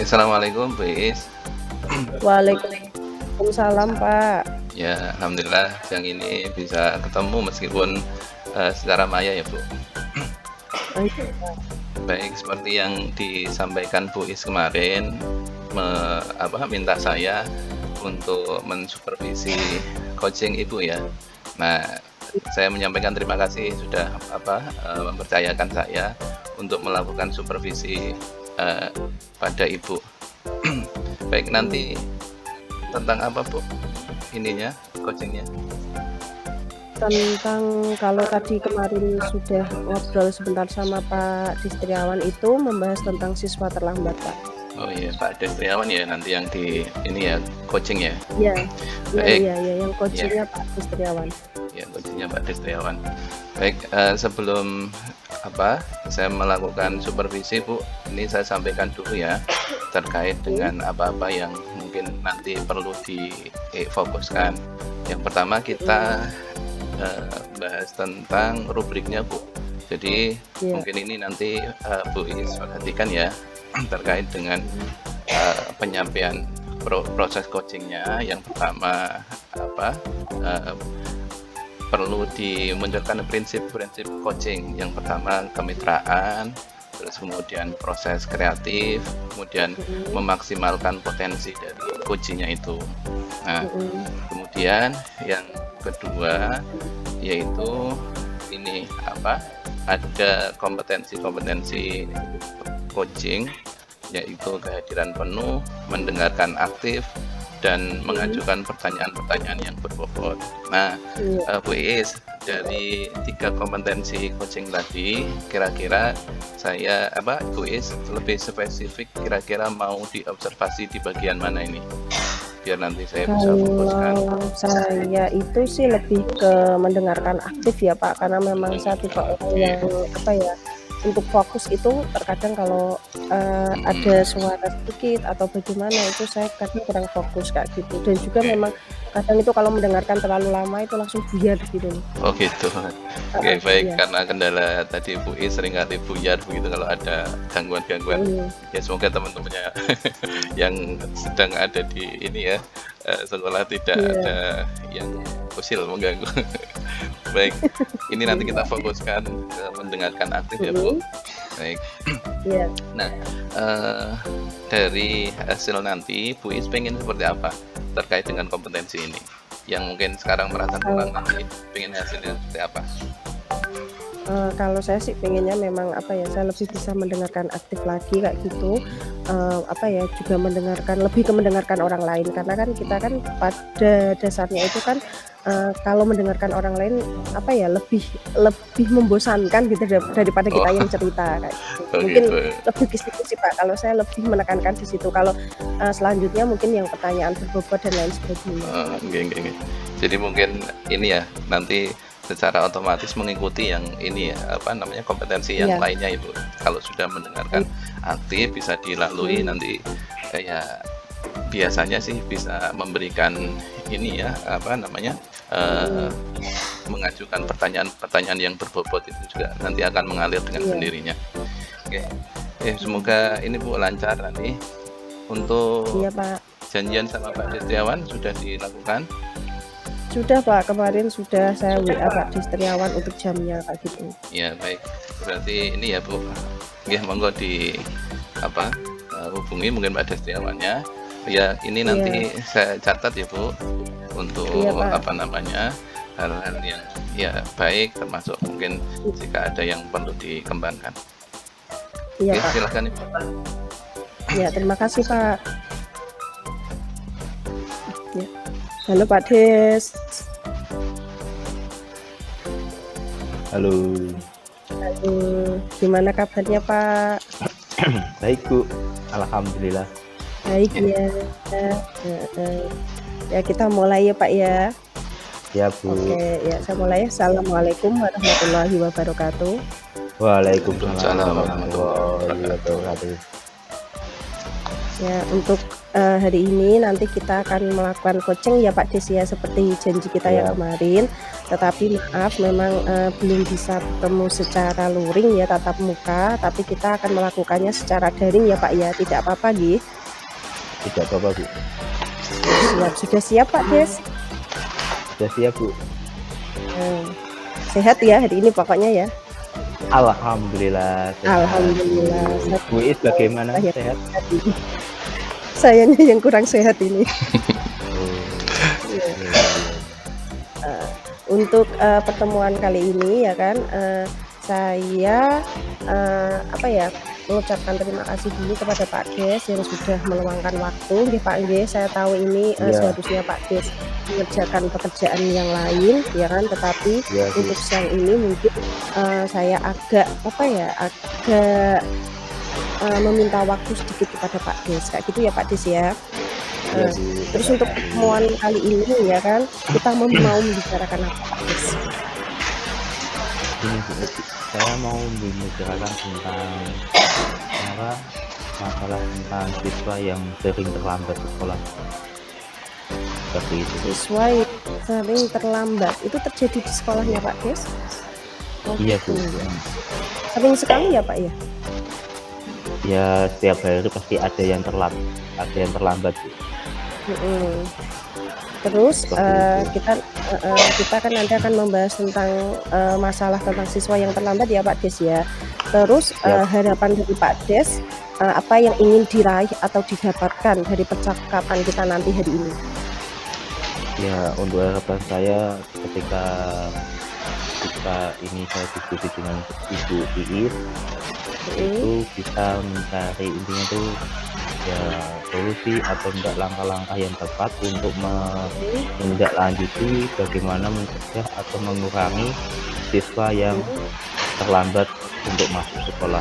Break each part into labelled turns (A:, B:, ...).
A: Assalamualaikum Bu Iis.
B: Waalaikumsalam, Pak.
A: Ya, alhamdulillah siang ini bisa ketemu meskipun, secara maya ya, Bu.
B: Oh, iya, Pak.
A: Baik, seperti yang disampaikan Bu Iis kemarin, minta saya untuk mensupervisi coaching Ibu ya. Nah, saya menyampaikan terima kasih sudah mempercayakan saya untuk melakukan supervisi, pada Ibu. Baik, nanti tentang apa, Bu, ininya, coaching-nya?
B: Tentang kalau tadi kemarin sudah ngobrol sebentar sama Pak Distriawan itu membahas tentang siswa terlambat, Pak.
A: Oh iya, Pak Destriawan ya nanti yang di ini ya, coaching ya?
B: Iya,
A: Baik,
B: yang
A: ya,
B: coachingnya Pak Distriawan.
A: ya coachingnya Pak Destriawan. Baik, sebelum saya melakukan supervisi, Bu, ini saya sampaikan dulu ya, terkait dengan apa-apa yang mungkin nanti perlu difokuskan. Yang pertama kita bahas tentang rubriknya, Bu. Jadi
B: Iya.
A: mungkin ini nanti Bu Iis perhatikan ya terkait dengan penyampaian proses coachingnya. Yang pertama perlu dimunculkan prinsip-prinsip coaching. Yang pertama kemitraan, terus kemudian proses kreatif, kemudian memaksimalkan potensi dari coachingnya itu. Nah, kemudian yang kedua yaitu ini ada kompetensi coaching, yaitu kehadiran penuh, mendengarkan aktif, dan mengajukan pertanyaan-pertanyaan yang berbobot. Nah, Bu Iis, dari 3 kompetensi coaching tadi, kira-kira saya Bu Iis lebih spesifik kira-kira mau diobservasi di bagian mana ini? Biar nanti saya bisa fokuskan.
B: Kalau saya itu sih lebih ke mendengarkan aktif ya, Pak, karena memang saya tipe orang yang untuk fokus itu terkadang kalau ada suara sedikit atau bagaimana itu saya kadang kurang fokus kayak gitu. Dan juga memang kadang itu kalau mendengarkan terlalu lama itu langsung buyar gitu loh.
A: Oh gitu. Oke, baik,
B: Iya.
A: karena kendala tadi Bu Iis seringkali buyar begitu kalau ada gangguan-gangguan. Ya semoga teman-temannya yang sedang ada di ini ya sekolah tidak ada yang usil mengganggu. Baik, ini nanti kita fokuskan ke mendengarkan aktif ya Bu. Baik.
B: Iya.
A: Nah, dari hasil nanti Bu Iis pengen seperti apa terkait dengan kompetensi ini? Yang mungkin sekarang merasa kurang, nanti pengen hasilnya seperti apa?
B: Kalau saya sih pengennya memang saya lebih bisa mendengarkan aktif lagi kayak gitu. Juga lebih ke mendengarkan orang lain, karena kan kita kan pada dasarnya itu kan kalau mendengarkan orang lain lebih membosankan gitu daripada kita yang cerita kayak gitu. Mungkin lebih ke situ sih, Pak, kalau saya lebih menekankan di situ. Kalau selanjutnya mungkin yang pertanyaan berbobot dan lain sebagainya.
A: Oke. Jadi mungkin ini ya nanti secara otomatis mengikuti yang ini ya kompetensi yang lainnya Ibu. Kalau sudah mendengarkan aktif bisa dilalui nanti biasanya sih bisa memberikan ini ya mengajukan pertanyaan-pertanyaan yang berbobot itu juga nanti akan mengalir dengan sendirinya. Oke. Semoga ini Bu lancar nanti. Untuk
B: Pak.
A: Janjian sama Pak Distriawan sudah dilakukan?
B: Sudah, Pak, kemarin sudah saya WA Pak Distriawan untuk jamnya kayak gitu.
A: Ya, baik. Berarti ini ya Bu. Ya, monggo hubungi mungkin Pak Distriawannya. Ya, ini nanti saya catat ya Bu untuk hal-hal yang baik, termasuk mungkin jika ada yang perlu dikembangkan.
B: Iya,
A: Oke,
B: Pak.
A: silakan Ibu.
B: Ya, terima kasih, Pak. Ya. Halo Pak Des.
C: Halo.
B: Halo, gimana kabarnya Pak?
C: Baik Bu, alhamdulillah.
B: Baik ya. Ya kita mulai ya Pak ya.
C: Ya Bu.
B: Oke, ya saya mulai. Assalamualaikum warahmatullahi wabarakatuh.
C: Waalaikumsalam warahmatullahi wabarakatuh.
B: Ya, untuk hari ini nanti kita akan melakukan coaching ya Pak Des ya, seperti janji kita yang kemarin. Tetapi maaf memang belum bisa bertemu secara luring ya tatap muka, tapi kita akan melakukannya secara daring ya Pak ya, tidak apa-apa nggih.
C: Tidak apa-apa Bu.
B: Siap, sudah siap Pak Des?
C: Sudah siap Bu.
B: Sehat ya hari ini pokoknya ya.
C: Alhamdulillah.
B: Alhamdulillah.
C: Bu Is bagaimana
B: Saya
C: sehat?
B: Sayanya yang kurang sehat ini. Untuk pertemuan kali ini ya kan, saya mengucapkan terima kasih dulu kepada Pak Des yang sudah meluangkan waktu. Nggih Pak nggih, saya tahu ini seharusnya Pak Des mengerjakan pekerjaan yang lain ya kan, tetapi untuk siang ini mungkin saya agak meminta waktu sedikit kepada Pak Des, kayak gitu ya Pak Des ya. Terus untuk pertemuan kali ini ya kan, kita mau membicarakan apa Pak Des?
C: Ini Bu, saya mau membicarakan tentang masalah tentang siswa yang sering terlambat sekolah. Seperti itu.
B: Siswa yang sering terlambat itu terjadi di sekolahnya Pak Des?
C: Iya Bu.
B: Sering sekali ya Pak ya?
C: Ya setiap hari pasti ada yang terlambat Bu.
B: Terus kita kan nanti akan membahas tentang masalah tentang siswa yang terlambat ya Pak Des ya. Terus harapan dari Pak Des apa yang ingin diraih atau didapatkan dari percakapan kita nanti hari ini?
C: Ya untuk harapan saya ketika ini saya diskusi dengan Ibu Iis itu kita mencari intinya tuh ya solusi atau enggak langkah-langkah yang tepat untuk menindaklanjuti bagaimana mencegah atau mengurangi siswa yang terlambat untuk masuk sekolah.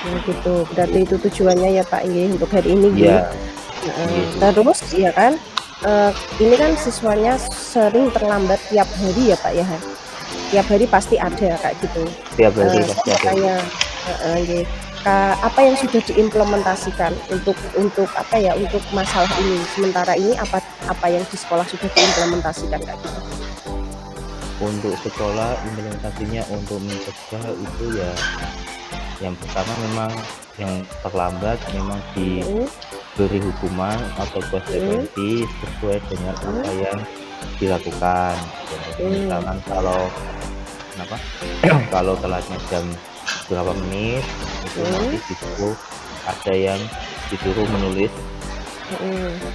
B: Gitu, berarti itu tujuannya ya Pak ini untuk hari ini
C: ya.
B: Terus ya kan ini kan siswanya sering terlambat tiap hari ya Pak ya, tiap hari pasti ada kayak gitu.
C: Tiap hari pasti ada.
B: Apa yang sudah diimplementasikan untuk masalah ini sementara ini apa yang di sekolah sudah diimplementasikan kayak gitu?
C: Untuk sekolah implementasinya untuk mencegah itu ya yang pertama memang yang terlambat memang diberi hukuman atau konsekuensi sesuai dengan apa yang dilakukan. Misalkan kalau telatnya jam berapa menit itu nanti disuruh ada yang disuruh menulis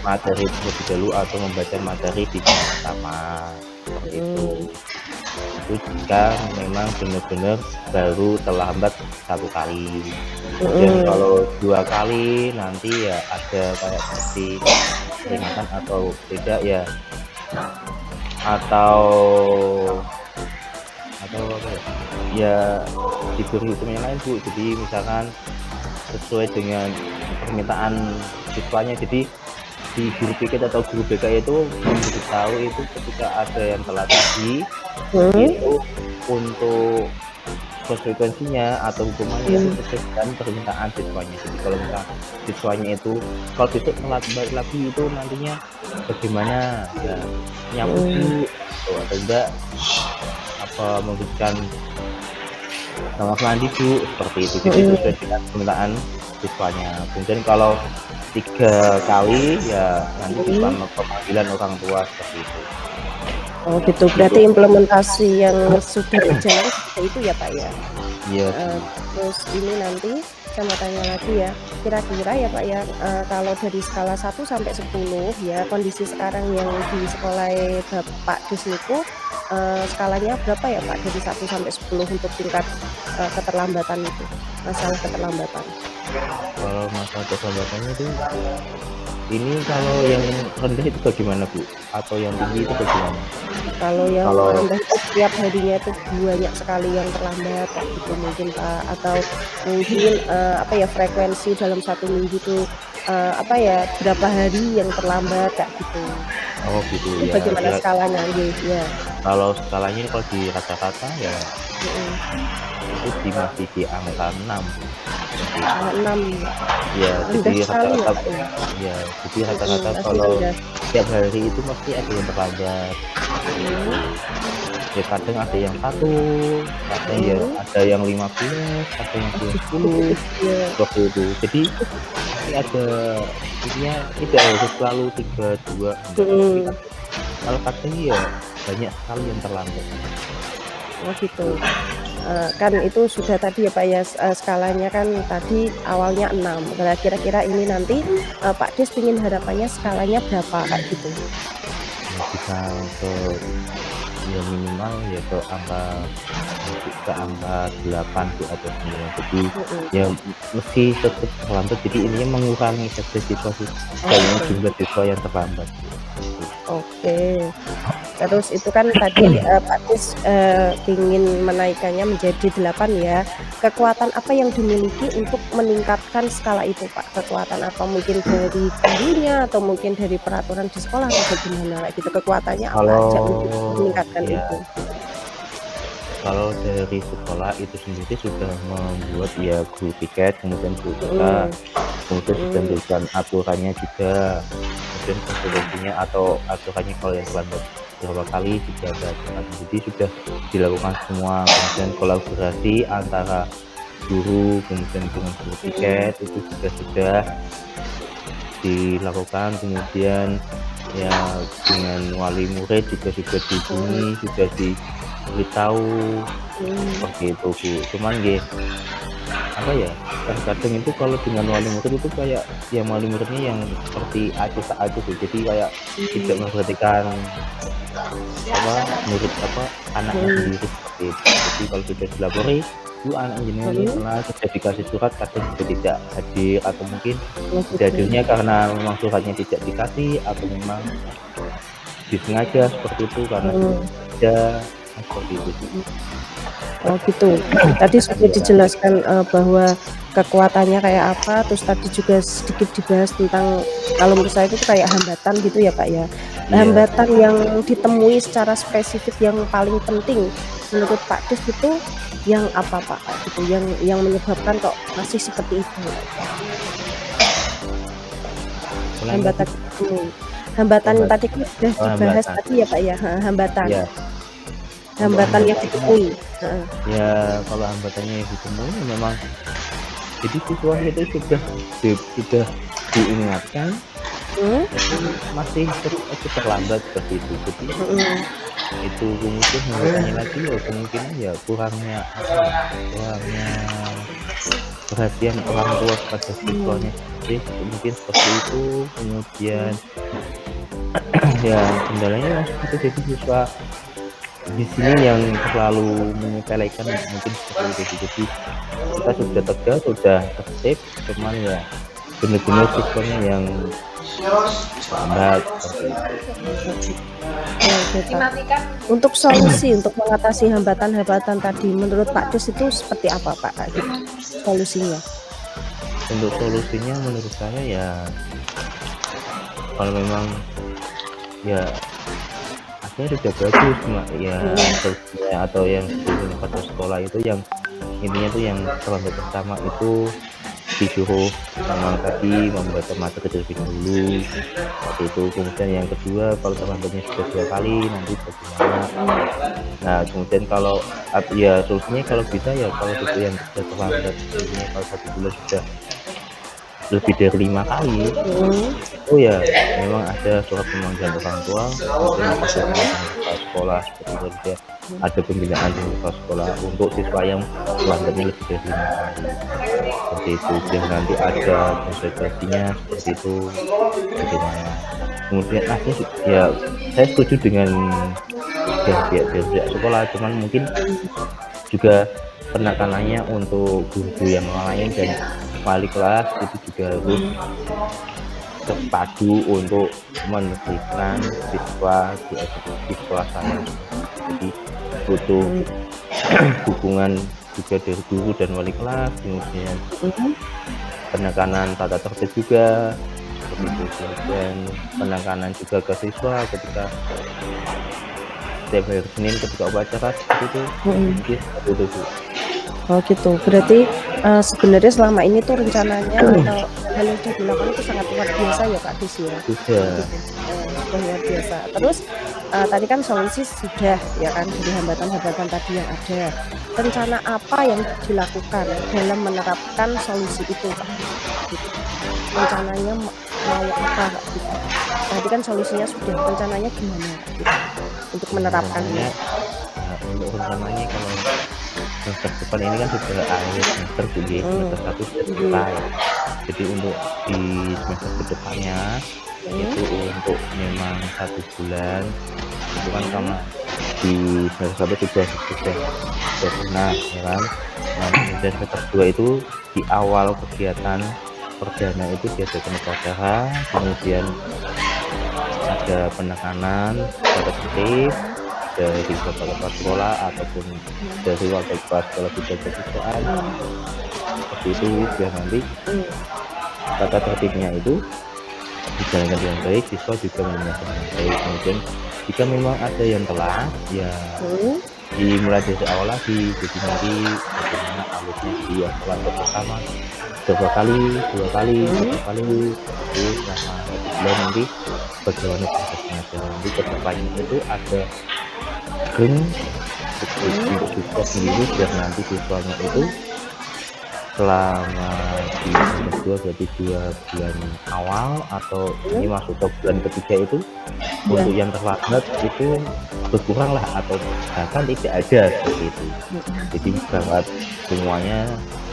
C: materi terlebih dahulu atau membaca materi di jam pertama seperti itu jika memang benar-benar baru terlambat satu kali. Dan kalau 2 kali nanti ya ada kayak seperti peringatan atau tidak ya atau ya diberi hukum yang lain Bu. Jadi misalkan sesuai dengan permintaan siswanya, jadi di guru PK atau guru BK itu memberitahu itu ketika ada yang telat lagi itu untuk konsekuensinya atau hukumannya itu sesuai dengan permintaan siswanya. Jadi kalau misalkan siswanya itu kalau besok telat balik lagi itu nantinya bagaimana ya nyambung atau enggak memberikan sama mandi Bu seperti itu. Jadi sesuai dengan permintaan siswanya. Kemudian kalau 3 kali ya nanti bersama pemanggilan orang tua seperti itu.
B: Oh gitu, berarti implementasi yang sudah berjalan seperti itu ya Pak ya?
C: Iya.
B: Terus ini nanti saya mau tanya lagi ya, kira-kira ya Pak ya, kalau dari skala 1 sampai 10 ya kondisi sekarang yang di sekolah Bapak Des itu skalanya berapa ya Pak dari 1 sampai 10 untuk tingkat keterlambatan itu, masalah keterlambatan?
C: Kalau masalah keterlambatannya itu ini kalau yang rendah itu bagaimana Bu? Atau yang tinggi itu bagaimana?
B: Kalau yang rendah itu setiap harinya itu banyak sekali yang terlambat kayak gitu mungkin Pak, atau mungkin frekuensi dalam 1 minggu itu berapa hari yang terlambat kayak gitu.
C: Oh gitu ya.
B: Bagaimana skalanya ya?
C: Kalau skalanya kalau di rata-rata ya itu masih di angka 6.
B: Angka 6.
C: Ya, jadi rata-rata ya, jadi rata-rata kalau setiap hari itu pasti ada yang terlambat. ya kadang ada yang 1, kadang ya
B: Mhm.
C: ada yang 15, kadang ada yang 10,
B: Iya.
C: seperti itu. Jadi pasti ada intinya tidak harus selalu 3, 2, enggak, tapi
B: Mhm.
C: kalau kadang ya banyak sekali yang terlambat.
B: Oh gitu. Kan itu sudah tadi ya Pak ya, skalanya kan tadi awalnya 6. Nah kira-kira ini nanti, Pak Des pingin harapannya skalanya berapa kayak gitu?
C: Ya bisa ke ya minimal ya ke angka ke angka 8 di atas 9. Jadi
B: Mhm.
C: ya mesti tetap terlambat, jadi ininya mengurangi efek siswa sih, banyak
B: Oke
C: jumlah siswa yang terlambat, gitu.
B: oke. Terus itu kan tadi, Pak Des, pingin menaikkannya menjadi 8 ya. Kekuatan apa yang dimiliki untuk meningkatkan skala itu, Pak? Kekuatan apa? Mungkin dari gurunya atau mungkin dari peraturan di sekolah atau bagaimana kayak gitu? Kekuatannya apa
C: Kalau
B: aja untuk meningkatkan
C: ya
B: itu?
C: kalau dari sekolah itu sendiri sudah membuat ya guru piket, kemudian guru BK,
B: Mhm
C: kemudian sudah
B: mhm.
C: memberikan aturannya juga, kemudian konsekuensinya atau aturannya kalau yang terlambat berapa kali juga ada aturannya. Jadi sudah dilakukan semua, kemudian kolaborasi antara guru, kemudian dengan guru
B: Mhm
C: piket itu juga sudah dilakukan, kemudian ya dengan wali murid juga sudah
B: mhm
C: dihubungi, sudah diberitahu,
B: mhm.
C: seperti itu, Bu. Cuman nggih, apa ya, terkadang itu kalau dengan wali murid itu kayak yang wali muridnya yang seperti acuh tak acuh, gitu. Jadi kayak tidak
B: Mmm,
C: memperhatikan apa, murid apa, anaknya
B: mhm
C: sendiri, seperti itu. Jadi kalau sudah dilapori, "Bu, anak jenengan ini
B: mhm.
C: telat," sudah dikasih surat, kadang juga tidak hadir, atau mungkin
B: Oh
C: tidak
B: gitu.
C: hadirnya karena memang suratnya tidak dikasih, atau memang disengaja seperti itu karena
B: Mhm
C: suratnya tidak ada, kan seperti itu sih.
B: mhm. Oh gitu. Tadi sudah
C: Iya,
B: dijelaskan, bahwa kekuatannya kayak apa, terus tadi juga sedikit dibahas tentang kalau menurut saya itu tuh kayak hambatan gitu ya, Pak, ya.
C: iya.
B: Hambatan yang ditemui secara spesifik yang paling penting menurut Pak Des itu yang apa, Pak, kayak gitu, yang menyebabkan kok masih seperti itu?
C: Ulangi lagi,
B: Hambatan yang ditemui. Hambatan yang
C: lambat.
B: tadi kan sudah
C: Oh,
B: dibahas
C: hambatan.
B: tadi ya, Pak, ya? Heeh, hambatan.
C: Iya, untuk
B: Hambatan yang
C: hambatannya
B: ditemui. Heeh.
C: ya kalau hambatannya yang ditemui memang jadi siswa itu sudah diingatkan,
B: Mhm
C: tapi masih tetap aja terlambat seperti itu. Jadi
B: mhm.
C: itu kemudian hambatannya lagi ya kemungkinan ya kurangnya apa ya, kurangnya perhatian orang tua kepada
B: Mmm,
C: siswanya sendiri, mungkin seperti itu. Kemudian ya kendalanya masih itu, jadi siswa di sini yang terlalu menyepelekan mungkin seperti itu. Jadi kita sudah
B: mhm.
C: tegas, sudah tertib, cuman ya benar-benar siswanya yang lambat seperti itu.
B: Oke, Pak. Untuk solusi untuk mengatasi hambatan-hambatan tadi menurut Pak Des itu seperti apa, Pak, kayak gitu, solusinya?
C: Untuk solusinya menurut saya ya kalau memang ya akhirnya sudah bagus, cuma ya
B: Mhm
C: solusinya atau yang disuruh pada sekolah itu yang intinya tuh yang terlambat pertama itu disuruh memang tadi membaca materi terlebih dahulu, seperti itu. Kemudian yang kedua kalau terlambatnya sudah 2 kali nanti bagaimana.
B: mhm
C: Nah kemudian kalau ya solusinya kalau bisa ya kalau itu yang sudah terlambat intinya kalau 1 bulan sudah lebih dari 5 kali,
B: mhm
C: oh ya memang ada surat pemanggilan orang tua, kemudian ada surat pemanggilan kepala sekolah, seperti itu juga
B: mhm.
C: ada pembinaan di kepala sekolah untuk siswa yang terlambatnya lebih dari 5 kali, seperti itu. Biar nanti ada konsekuensinya seperti itu, bagaimana. Kemudian akhirnya ya saya setuju dengan dari pihak sekolah, cuman mungkin juga penekanannya untuk guru-guru yang lain dan wali kelas itu juga harus terpadu untuk menertibkan siswa di sekolah saya. Jadi butuh
B: Mhm
C: dukungan juga dari guru dan wali kelas, kemudian
B: mhm
C: penekanan tata tertib juga, seperti itu. Kemudian penekanan juga ke siswa ketika setiap hari Senin ketika upacara seperti itu,
B: mhm.
C: mungkin seperti itu, Bu.
B: Oh gitu. Berarti, sebenarnya selama ini tuh rencananya atau hal yang sudah dilakukan itu sangat luar biasa ya, Kak Des ya? Kayak
C: Sudah,
B: gitu, sudah luar biasa. Terus tadi kan solusi sudah ya kan, dari hambatan-hambatan tadi yang ada. Rencana apa yang dilakukan dalam menerapkan solusi itu, Pak? Gitu. Rencananya mau apa, Kak, gitu? Tadi kan solusinya sudah, rencananya gimana, Kak, gitu, untuk menerapkannya?
C: Untuk rencananya kalau semester depan ini kan sudah akhir semester jadi semester 1 sudah selesai. Jadi untuk di semester kedepannya itu untuk memang 1 bulan itu kan sama di semester 1 sudah pernah ya kan. Nah kemudian semester 2 itu di awal kegiatan perdana itu diadakan upacara, kemudian ada penekanan pada tertib dari kepala sekolah ataupun dari warga kepala sekolah juga kesukaan seperti itu biar nanti tata tertibnya itu dijalankan dengan baik, siswa juga menjalankan dengan baik. Kemudian jika memang ada yang telat ya dimulai dari awal lagi, jadi nanti bagaimana alurnya di kelompok pertama 2 kali itu selama 1 bulan nanti bagaimana prosesnya. Dan nanti ke depannya itu ada untuk siswa sendiri biar nanti siswanya itu selama di semester 2 berarti 2 bulan awal atau ini masuk ke bulan ketiga itu untuk yang terlambat itu berkurang lah atau bahkan tidak ada seperti itu. Jadi berangkat semuanya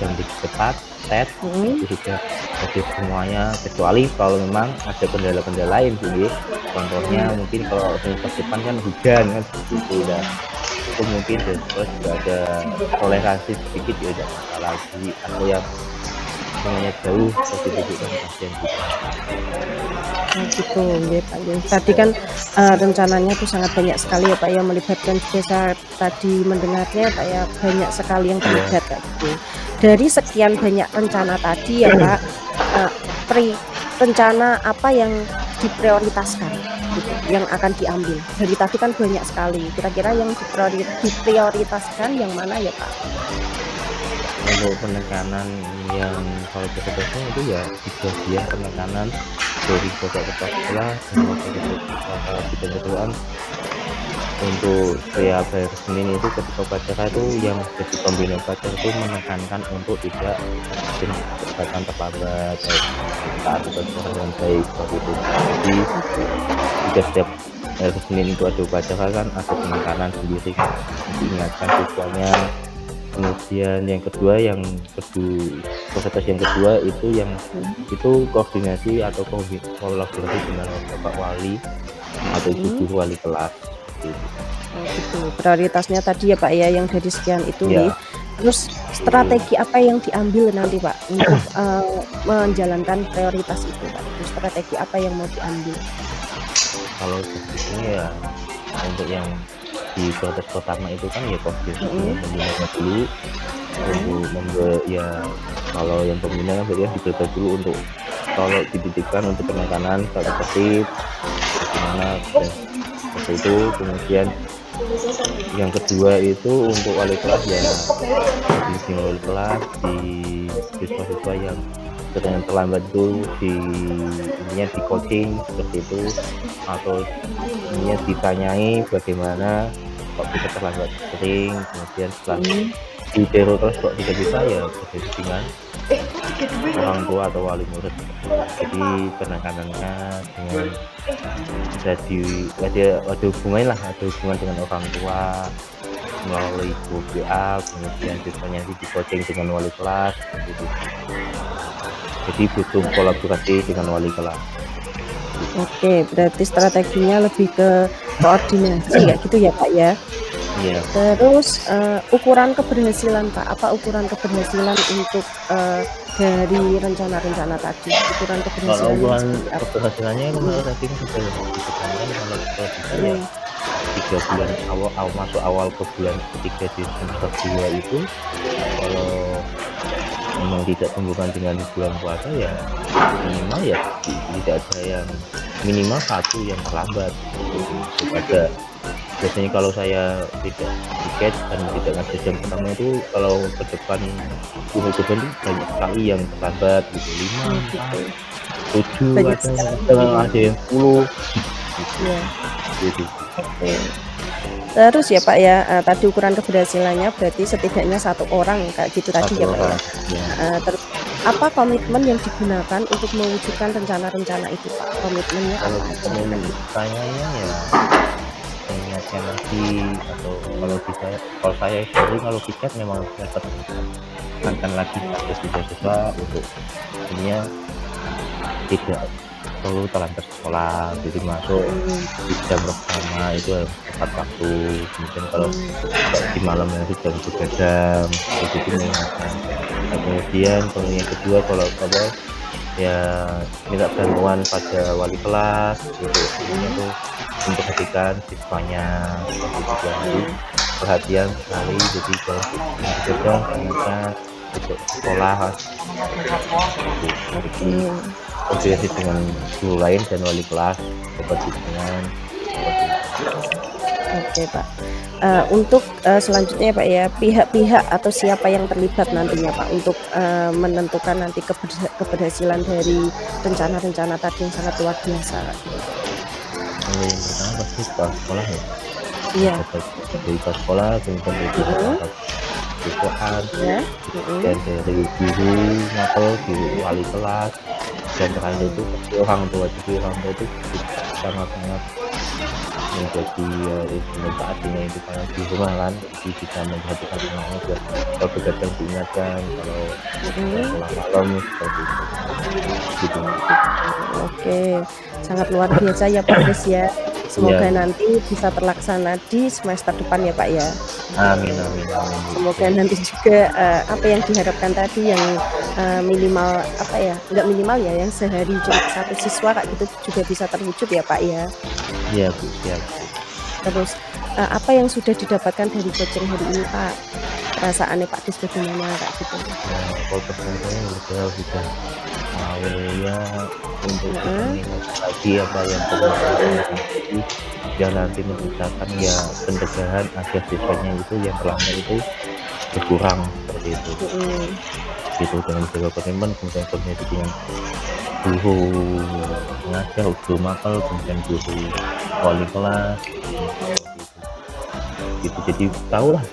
C: yang cepat itu sudah oke semuanya, kecuali kalau memang ada kendala-kendala lain sih. Contohnya mungkin kalau semester depan kan hujan kan seperti itu ya. Itu mungkin terus juga ada toleransi sedikit ya tidak masalah lagi atau yang semuanya jauh seperti itu kan pasien juga.
B: Gitu ya Pak ya. Tadi kan rencananya tuh sangat banyak sekali ya Pak ya, melibatkan juga saya tadi mendengarnya Pak ya, banyak sekali yang terlibat Kak gitu. Dari sekian banyak rencana tadi ya Pak, rencana apa yang diprioritaskan gitu, yang akan diambil? Dari tadi kan banyak sekali, kira-kira yang diprioritaskan yang mana ya Pak?
C: Untuk penekanan yang kalau prosesnya itu ya bagian penekanan dari kepala sekolah dan kebetulan untuk setiap hari Senin itu ketika upacara itu yang jadi pembina upacara itu menekankan untuk tidak datang terlambat saat upacara dengan baik seperti itu. Jadi jika setiap hari Senin itu ada upacara kan ada penekanan sendiri diingatkan siswanya. Kemudian yang kedua proses yang kedua itu yang itu koordinasi atau kolaborasi dengan Bapak Wali atau Ibu Guru Wali kelas gitu.
B: Gitu. Prioritasnya tadi ya Pak ya yang dari sekian itu nih. Terus strategi apa yang diambil nanti Pak untuk menjalankan prioritas itu Pak? Terus strategi apa yang mau diambil?
C: Kalau sepertinya ya untuk yang di proses pertama itu kan ya koordinasi pembinanya dulu untuk ya kalau yang pembina kan berarti diberitahu dulu untuk kalau dititipkan untuk penekanan tata tertib bagaimana seperti itu. Kemudian yang kedua itu untuk wali kelas ya di wali kelas di siswa-siswa yang sedang terlambat itu intinya di coaching seperti itu atau intinya ditanyai bagaimana kok bisa terlambat sering, kemudian setelah di terus kok tidak bisa ya berarti dengan orang tua atau wali murid. Jadi penekanannya dengan bisa ada hubungan dengan orang tua melalui grup WA, kemudian siswanya di coaching dengan wali kelas gitu. Jadi butuh kolaborasi dengan wali kelas.
B: Oke, berarti strateginya lebih ke koordinasi kayak gitu ya Pak ya.
C: Iya.
B: Terus ukuran keberhasilan Pak, apa ukuran keberhasilan untuk dari rencana-rencana tadi? Ukuran keberhasilan.
C: Kalau keberhasilannya kemarin tadi kan sudah ditekankan kalau bisa ya 3 bulan awal ke bulan ketiga di semester 2 itu kalau memang tidak sambungan dengan bulan puasa ya minimal ya tidak ada yang minimal 1 yang terlambat kepada biasanya kalau saya tidak tiket dan tidak ngasih jam pertama itu kalau ke depan itu banyak sekali yang terlambat gitu 5, 7 ada yang 10 gitu.
B: Oke. Terus ya Pak ya, tadi ukuran keberhasilannya berarti setidaknya 1 orang kayak gitu tadi
C: Satu
B: ya Pak ya?
C: orang, ya.
B: Terus apa komitmen yang digunakan untuk mewujudkan rencana-rencana itu Pak? Komitmennya
C: Kalau
B: apa aja kayak
C: komitmen
B: gitu?
C: sayanya ya mengingatkan lagi, atau kalau saya sendiri kalau piket memang saya tekankan lagi pada siswa-siswa untuk ininya tidak perlu terlambat sekolah, jadi masuk
B: Mhm,
C: di jam pertama itu harus tepat waktu, kemudian kalau
B: mmm,
C: di malam hari jam begadang, jadi mengingatkan. Nah, kemudian kalau yang kedua, kalau apa, ya minta bantuan pada wali kelas untuk ininya
B: mhm,
C: tuh, memperhatikan siswanya seperti itu. Jadi
B: mmm,
C: perhatian sekali, jadi jam begadang diingatkan untuk sekolah gitu. Jadi
B: oke.
C: koordinasi dengan guru lain dan wali kelas kepentingan seperti itu.
B: Oke, Pak. Untuk, selanjutnya ya, Pak, ya, pihak-pihak atau siapa yang terlibat nantinya, Pak, untuk, menentukan nanti keberhasilan dari rencana-rencana tadi yang sangat luar biasa, Kak, gitu?
C: Kalau yang pertama pasti kepala sekolah ya,
B: Iya,
C: dari kepala sekolah, kemudian dari
B: mhm,
C: perangkat siswaan,
B: iya, mhm,
C: dan dari guru atau guru wali kelas, dan terakhir itu
B: mhm,
C: pasti orang tua. Jadi orang tua itu sangat-sangat menjadi instrumen saat ini itu karena di rumah kan, jadi bisa memperhatikan anaknya biar kalau begadang diingatkan, kalau
B: mhm.
C: pulang malam seperti itu, gitu.
B: Oh gitu, oke. Sangat luar biasa ya Pak Kris ya.
C: Iya,
B: Semoga nanti bisa terlaksana di semester depan ya Pak ya.
C: amin amin amin, Bu.
B: Semoga nanti juga, apa yang diharapkan tadi yang, minimal apa ya, enggak minimal ya, yang sehari cuma 1 siswa Kak gitu juga bisa terwujud ya Pak ya.
C: Iya, Bu, siap, Bu.
B: Terus, apa yang sudah didapatkan dari coaching hari ini Pak? Perasaannya Pak Kris bagaimana Kak gitu?
C: Kalau pesan saya udah mau ya untuk bisa
B: Heeh,
C: mengingatkan lagi apa yang pernah
B: mhm,
C: dilakukan tadi, biar nanti menciptakan ya pencegahan agar siswanya itu yang terlambat itu berkurang seperti itu.
B: mhm,
C: Gitu, dengan menjaga komitmen, kemudian koordinasi dengan guru pengajar, guru mapel, kemudian guru wali kelas, seperti itu. Gitu, jadi tahulah,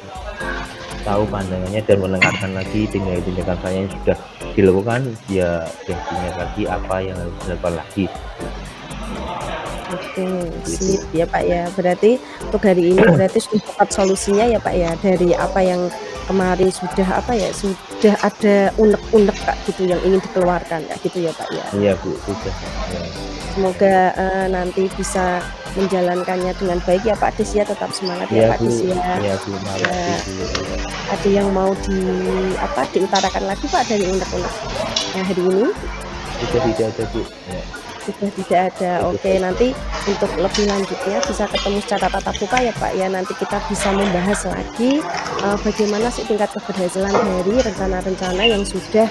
C: tahu pandangannya dan mendengarkan lagi tindakan-tindakan saya yang sudah dilakukan, ya yang diingat lagi apa yang harus dilakukan lagi,
B: oke,
C: gitu.
B: sip ya Pak ya. Berarti untuk hari ini berarti sudah tepat solusinya ya Pak ya, dari apa yang kemarin sudah apa ya, sudah ada unek-unek Kak gitu yang ingin dikeluarkan Kak gitu ya Pak ya.
C: Iya, Bu, sudah, ya.
B: Semoga, nanti bisa menjalankannya dengan baik ya Pak Dis ya, tetap semangat ya
C: Iya,
B: Pak
C: Bu,
B: Dis ya.
C: iya, Bu, makasih,
B: Ya,
C: Bu.
B: ada yang mau apa, diutarakan lagi Pak dari unek-unek, hari ini?
C: Sudah tidak ada, Bu, ya,
B: Sudah tidak ada.
C: itu
B: Oke,
C: saja.
B: nanti untuk lebih lanjutnya bisa ketemu secara tatap muka ya, Pak, ya. Nanti kita bisa membahas lagi, bagaimana sih tingkat keberhasilan dari rencana-rencana yang sudah,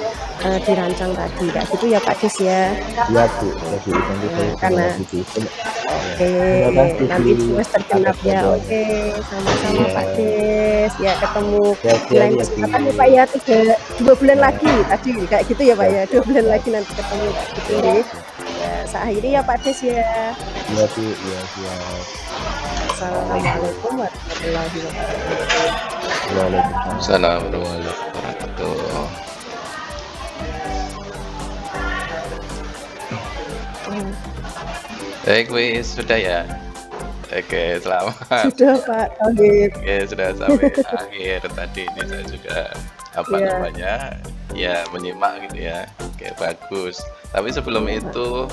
B: dirancang tadi, kayak gitu ya, Pak Dis, ya.
C: Iya, Bu, ya, Bu, nanti saya coba
B: Karena
C: lagi, Bu. Ya,
B: oke,
C: terima kasih, Bu,
B: nanti di semester
C: atas
B: genap ya.
C: bantuannya.
B: Oke, sama-sama
C: Iya,
B: Pak Des. Ya, ketemu di
C: sehat-sehat
B: lain
C: ya, Bu.
B: kesempatan ya, Pak, ya. 2 bulan
C: Ya,
B: lagi tadi, kayak gitu ya, Pak,
C: siap,
B: ya. 2 bulan
C: siap,
B: lagi nanti ketemu, kayak gitu
C: siap,
B: nggih.
C: siap.
B: Ya, akhiri ya, Pak Des, ya.
C: Iya, Bu, iya, siap. Assalamualaikum.
B: Assalamualaikum warahmatullahi wabarakatuh.
C: Waalaikumsalam.
A: Assalamualaikum warahmatullahi wabarakatuh.
B: Mmm,
A: Baik, wis sudah ya. Oke, selamat.
B: sudah Pak Tauhid.
A: Oke, sudah sampai akhir tadi ini saya juga apa
B: Iya,
A: namanya ya menyimak gitu ya. Oke, bagus. Tapi sebelum itu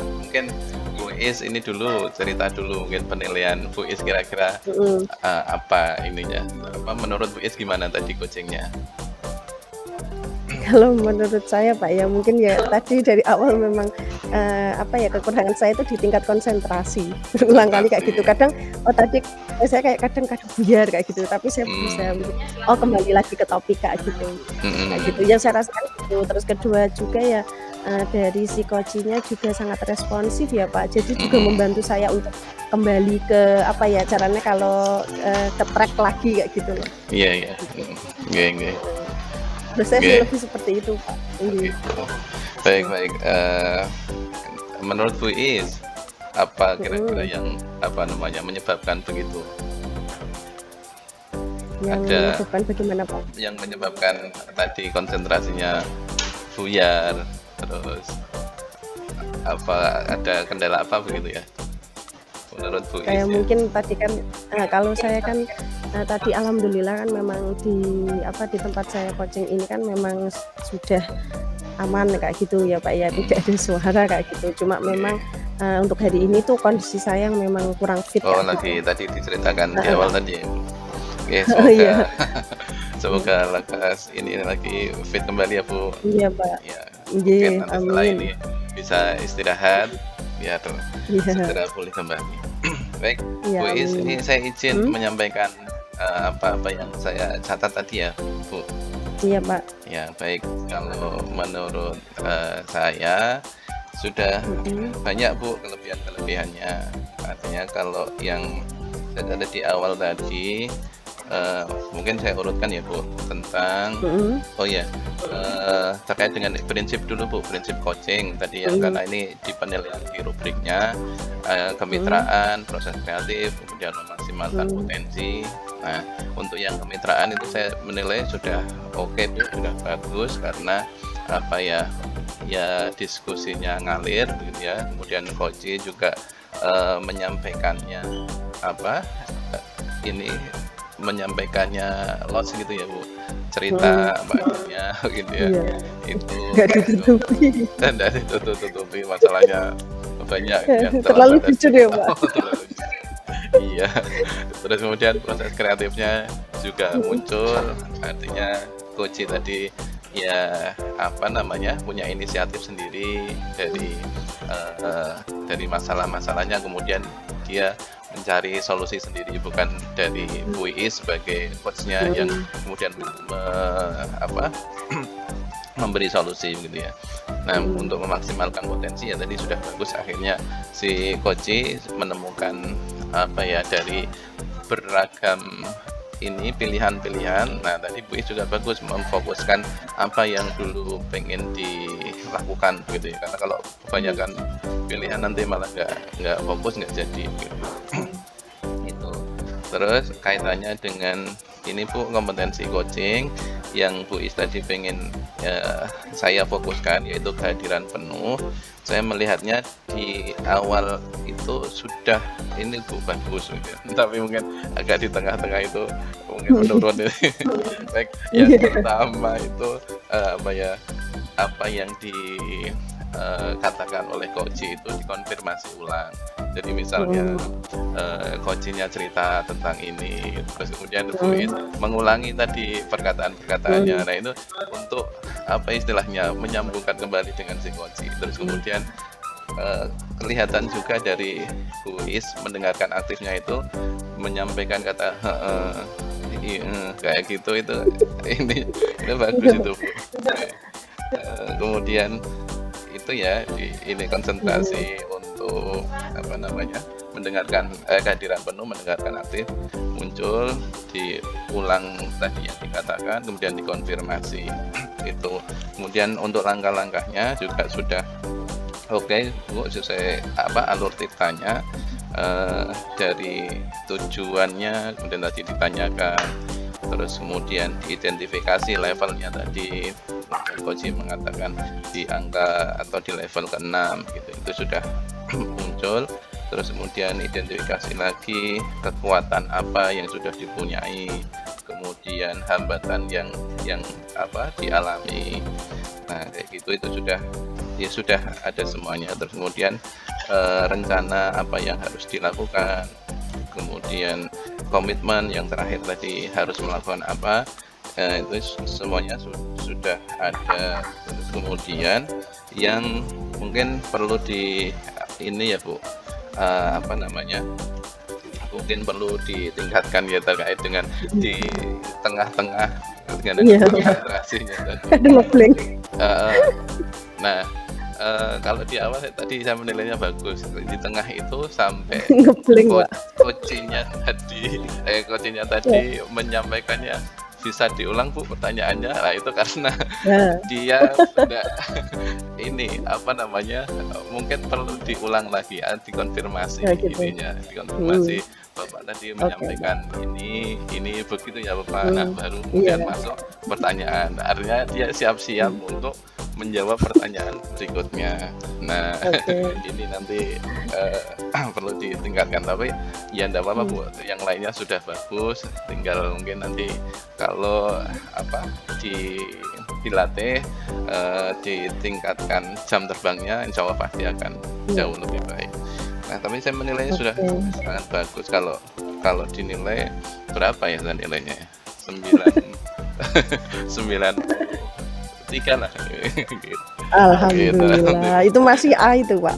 A: mungkin Bu Is ini dulu cerita dulu mungkin penilaian Bu Is kira-kira
B: mhm.
A: apa ininya? Apa menurut Bu Is gimana tadi coachingnya?
B: Kalau menurut saya Pak ya, mungkin ya tadi dari awal memang, apa ya, kekurangan saya itu di tingkat konsentrasi, berulang kali kayak gitu.
A: Konsentrasi.
B: Kadang, oh tadi saya kayak kadang-kadang buyar kayak gitu, tapi saya berusaha
A: Hmm,
B: untuk, oh kembali lagi ke topik Kak gitu, kayak
A: mm-mm.
B: gitu. Yang saya rasakan gitu. Terus kedua juga ya, dari si coaching-nya juga sangat responsif ya Pak, jadi juga
A: Mm-mm.
B: membantu saya untuk kembali ke apa ya, caranya kalau, ke track lagi kayak gitu loh.
A: Iya, iya. Mm. Nggih, nggih.
B: Menurut saya sih
A: Nggih,
B: lebih seperti itu Pak. Mhm,
A: gitu. Baik, baik. Menurut Bu Is, Apa kira-kira
B: Mhm.
A: yang apa namanya menyebabkan begitu?
B: Yang
A: Ada
B: menyebabkan bagaimana, Pak?
A: yang menyebabkan tadi konsentrasinya buyar, terus apa ada kendala apa begitu ya? Menurut Bu Is
B: Kayak
A: ya?
B: mungkin tadi kan, kalau saya kan, tadi alhamdulillah kan memang di tempat saya coaching ini kan memang sudah aman kayak gitu ya, Pak, ya,
A: Hmm,
B: tidak ada suara kayak gitu. Cuma memang,
A: oke.
B: untuk hari ini tuh kondisi saya yang memang kurang fit
A: Oh,
B: kayak gitu.
A: lagi tadi diceritakan di
B: Heeh.
A: awal tadi ya, Bu? Oke,
B: Oh, iya.
A: semoga
B: Mmm,
A: semoga lekas ini lagi fit kembali ya, Bu.
B: iya, Pak.
A: Ya,
B: Nggih,
A: mungkin nanti setelah
B: amin.
A: ini bisa istirahat biar
B: Iya,
A: segera pulih kembali. Baik,
B: iya,
A: Bu Is,
B: amin.
A: ini saya izin
B: Mhm?
A: menyampaikan apa-apa yang saya catat tadi ya, Bu.
B: Iya, Pak.
A: Ya, baik. Kalau menurut saya sudah
B: Mhm.
A: banyak Bu kelebihan-kelebihannya. Artinya kalau yang saya catat di awal tadi, mungkin saya urutkan ya Bu tentang
B: Mhm.
A: oh ya, terkait dengan prinsip dulu Bu, prinsip coaching tadi yang
B: Mhm.
A: karena ini di penilaian di rubriknya,
B: Mhm.
A: kemitraan, proses kreatif, kemudian memaksimalkan
B: Mhm.
A: potensi. Nah, untuk yang kemitraan itu saya menilai sudah oke Bu, sudah bagus karena apa ya, ya diskusinya ngalir gitu ya, kemudian coach juga, menyampaikannya apa, ini menyampaikannya los gitu ya Bu,
B: Mhm.
A: cerita banyak gitu ya,
B: Iya,
A: itu
B: nggak ditutupi.
A: dan dari tutup-tutupi masalahnya banyak yang
B: Terlalu
A: terlambat
B: jujur
A: tadi.
B: ya, Pak?
A: Oh, terlalu iya, terus kemudian proses kreatifnya juga
B: Mhm.
A: muncul, artinya coach tadi ya apa namanya punya inisiatif sendiri dari masalah-masalahnya, kemudian dia mencari solusi sendiri bukan dari Bu Iis sebagai coachnya yang
B: Mhm.
A: kemudian apa memberi solusi gitu ya. Nah,
B: Mhm.
A: untuk memaksimalkan potensi ya tadi sudah bagus akhirnya si coach menemukan apa ya dari beragam ini pilihan-pilihan. Nah, tadi Bu Is juga bagus memfokuskan apa yang dulu pengen dilakukan gitu ya. Karena kalau
B: Mhm.
A: kebanyakan pilihan nanti malah nggak fokus nggak jadi gitu. Itu. Terus kaitannya dengan ini Bu kompetensi coaching yang Bu Is tadi pengen saya fokuskan yaitu kehadiran penuh. Saya melihatnya di awal itu sudah ini Bu bagus gitu. Tapi mungkin agak di tengah-tengah itu mungkin menurun ini. Baik, yang
B: Iya.
A: pertama itu apa yang dikatakan oleh coach itu dikonfirmasi ulang. Jadi misalnya
B: Mhm.
A: coachnya cerita tentang ini, terus kemudian Bu Is
B: Mhm.
A: mengulangi tadi perkataan-perkataannya.
B: Mhm.
A: Nah itu untuk apa istilahnya menyambungkan kembali dengan si coach. Terus kemudian kelihatan juga dari Bu Is mendengarkan aktifnya itu menyampaikan kata heeh, kayak gitu itu ini bagus itu Bu. Kemudian itu ya ini konsentrasi untuk apa namanya mendengarkan kehadiran penuh mendengarkan aktif muncul diulang tadi yang dikatakan kemudian dikonfirmasi itu kemudian untuk langkah-langkahnya juga sudah oke Bu sesuai apa alur ceritanya dari tujuannya kemudian tadi ditanyakan terus kemudian diidentifikasi levelnya tadi coach mengatakan di angka atau di level ke-6 gitu itu sudah muncul terus kemudian identifikasi lagi kekuatan apa yang sudah dipunyai kemudian hambatan yang apa dialami nah kayak gitu itu sudah ada semuanya terus kemudian rencana apa yang harus dilakukan kemudian komitmen yang terakhir tadi harus melakukan apa itu semuanya sudah ada terus kemudian yang mungkin perlu di ini ya Bu apa namanya mungkin perlu ditingkatkan ya terkait dengan di tengah-tengah dengan
B: Iya.
A: konsentrasinya tadi
B: Kadang ngeblank.
A: nah kalau di awal tadi saya menilainya bagus di tengah itu sampai
B: Ngeblank, Pak.
A: coachnya tadi menyampaikannya bisa diulang Bu pertanyaannya? Nah itu karena
B: Nah,
A: dia sudah ini apa namanya mungkin perlu diulang lagi ya, dikonfirmasi
B: ya gitu.
A: ininya, dikonfirmasi
B: Hmm,
A: Bapak tadi
B: oke.
A: menyampaikan ini begitu ya Bapak. Nah
B: Hmm,
A: baru
B: iya,
A: kemudian masuk pertanyaan. Artinya dia siap-siap
B: hmm,
A: untuk menjawab pertanyaan berikutnya. Nah
B: oke.
A: ini nanti perlu ditingkatkan tapi ya enggak apa-apa
B: Hmm,
A: Bu. Yang lainnya sudah bagus, tinggal mungkin nanti kalau apa dilatih ditingkatkan jam terbangnya, insya Allah pasti akan
B: iya,
A: jauh lebih baik. Nah, tapi saya menilainya sudah
B: oke.
A: sangat bagus. Kalau kalau dinilai berapa ya saya nilainya? Ya? 9 93 lah. Gitu. Gitu.
B: Alhamdulillah. Itu masih A itu, Pak.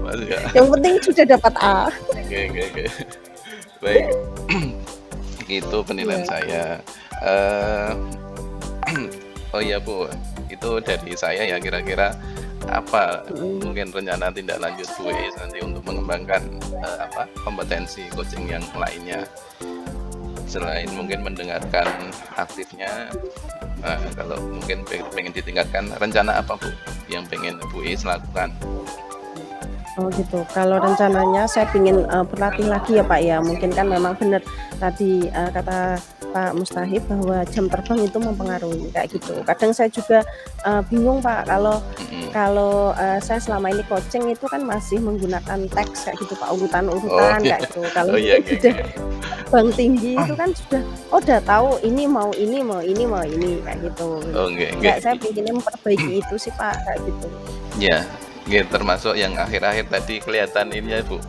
A: Masih ya.
B: Yang penting sudah dapat A.
A: Oke. Baik. Gitu penilaian
B: Iya.
A: saya. Eh, oh iya Bu, itu dari saya ya kira-kira apa
B: Hmm,
A: mungkin rencana tindak lanjut Bu Is nanti untuk mengembangkan apa kompetensi coaching yang lainnya selain mungkin mendengarkan aktifnya kalau mungkin pengen ditingkatkan rencana apa Bu yang pengen Bu Is lakukan?
B: Oh gitu. Kalau rencananya saya ingin berlatih lagi ya Pak ya. Mungkin kan memang benar tadi kata Pak Mustahib bahwa jam terbang itu mempengaruhi kayak gitu. Kadang saya juga bingung Pak kalau
A: Mm-mm.
B: kalau saya selama ini coaching itu kan masih menggunakan teks kayak gitu Pak,
A: Oh
B: urutan-urutan
A: iya,
B: kayak gitu. Kalau
A: oh iya,
B: sudah terbang tinggi itu kan sudah udah tahu ini mau ini mau ini mau ini kayak gitu.
A: oh
B: Nggak, saya pinginnya memperbaiki itu sih Pak kayak gitu.
A: ya, gitu, termasuk yang akhir-akhir tadi kelihatan ini ya Bu,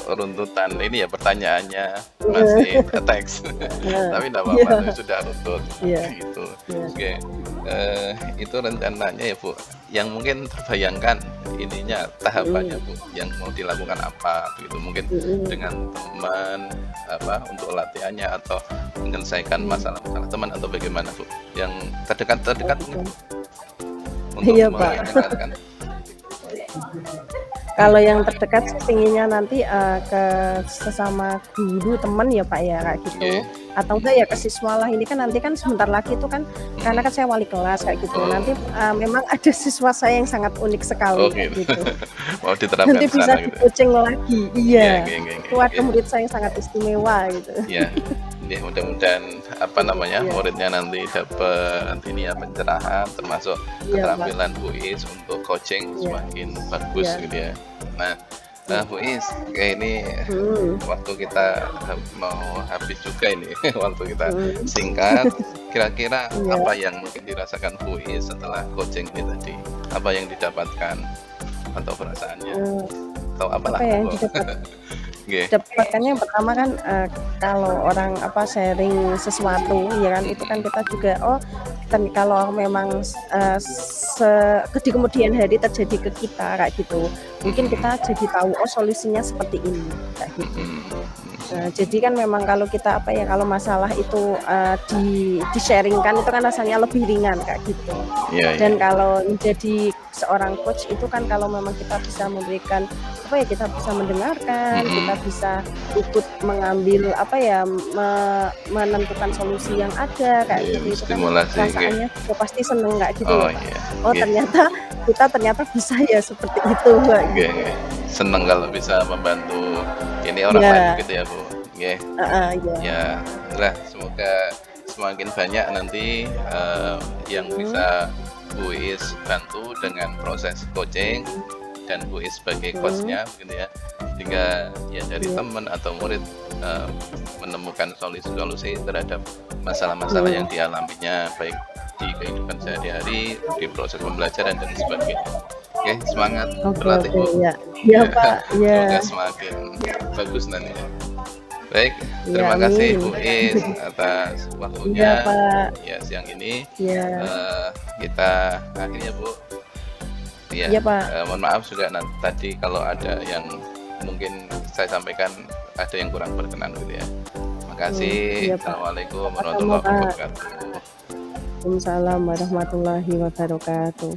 A: runtutan ini ya pertanyaannya masih teks, tapi tidak apa-apa,
B: Iya,
A: sudah runtut,
B: iya,
A: gitu.
B: iya.
A: Oke, itu rencananya ya Bu, yang mungkin terbayangkan ininya tahapannya Bu, yang mau dilakukan apa, begitu mungkin dengan teman apa untuk latihannya atau menyelesaikan masalah-masalah teman atau bagaimana Bu, yang terdekat mungkin untuk
B: Iya Pak.
A: mendengarkan.
B: Kalau yang terdekat sih pinginnya nanti ke sesama guru teman ya Pak ya kayak gitu.
A: Oke.
B: Atau enggak ya ke siswa lah, ini kan nanti kan sebentar lagi itu kan karena kan saya wali kelas kayak gitu.
A: Oh.
B: Nanti memang ada siswa saya yang sangat unik sekali
A: Oh
B: kayak
A: gitu.
B: gitu.
A: Mau diterapkan
B: Nanti
A: di
B: bisa
A: sana gitu.
B: di-coaching lagi.
A: Iya,
B: Iya. Itu ada murid saya yang sangat istimewa gitu.
A: Iya. Ya, mudah-mudahan apa namanya
B: Iya.
A: muridnya nanti dapat ini ya pencerahan termasuk
B: Iya, Pak.
A: keterampilan Bu Is untuk coaching
B: Iya.
A: semakin bagus
B: Iya.
A: gitu ya. Nah, Bu Is, kayak ini waktu kita mau habis juga ini, waktu kita singkat. Kira-kira
B: Iya.
A: apa yang mungkin dirasakan Bu Is setelah coaching ini tadi? Apa yang didapatkan atau perasaannya? Atau apalah?
B: Apa ya yang didapat?
A: Oke.
B: Dapatkannya yang pertama kan kalau orang apa sharing sesuatu ya kan itu kan kita juga kalau memang di kemudian hari terjadi ke kita kayak gitu mungkin kita jadi tahu solusinya seperti ini kayak gitu. Nah, jadi kan memang kalau kita apa ya kalau masalah itu di sharingkan itu kan rasanya lebih ringan kayak gitu.
A: Iya,
B: Dan
A: iya.
B: kalau menjadi seorang coach itu kan kalau memang kita bisa memberikan apa ya kita bisa mendengarkan, kita bisa ikut mengambil apa ya menentukan solusi yang ada kayak
A: Iya,
B: gitu itu kan
A: stimulasi,
B: perasaannya juga pasti seneng nggak gitu
A: Oh
B: loh, Pak.
A: iya.
B: Oh
A: Oke.
B: ternyata bisa ya seperti itu Mbak.
A: Oke, oke. Seneng kalau bisa membantu ini orang lain
B: Iya.
A: gitu ya Bu. Oke.
B: Iya.
A: Ya, lah semoga semakin banyak nanti yang bisa Bu Is bantu dengan proses coaching dan Bu Is sebagai coachnya gitu ya, sehingga ya dari
B: Iya.
A: teman atau murid menemukan solusi-solusi terhadap masalah-masalah yang dialaminya baik di kehidupan sehari-hari, di proses pembelajaran dan sebagainya. Oke, semangat berlatih Bu.
B: Iya. Iya Pak. Iya.
A: Semoga semakin bagus nantinya. Baik,
B: Iya,
A: terima kasih
B: amin.
A: Bu Is atas
B: Iya
A: waktunya
B: Pak.
A: ya siang ini.
B: Iya.
A: Kita akhirnya Bu. Ya,
B: Iya Pak.
A: mohon maaf juga tadi kalau ada yang mungkin saya sampaikan ada yang kurang berkenan gitu ya. Makasih.
B: Iya, Pak.
A: Assalamualaikum
B: Sama-sama,
A: warahmatullahi
B: Pak.
A: wabarakatuh.
B: Waalaikumsalam warahmatullahi wabarakatuh.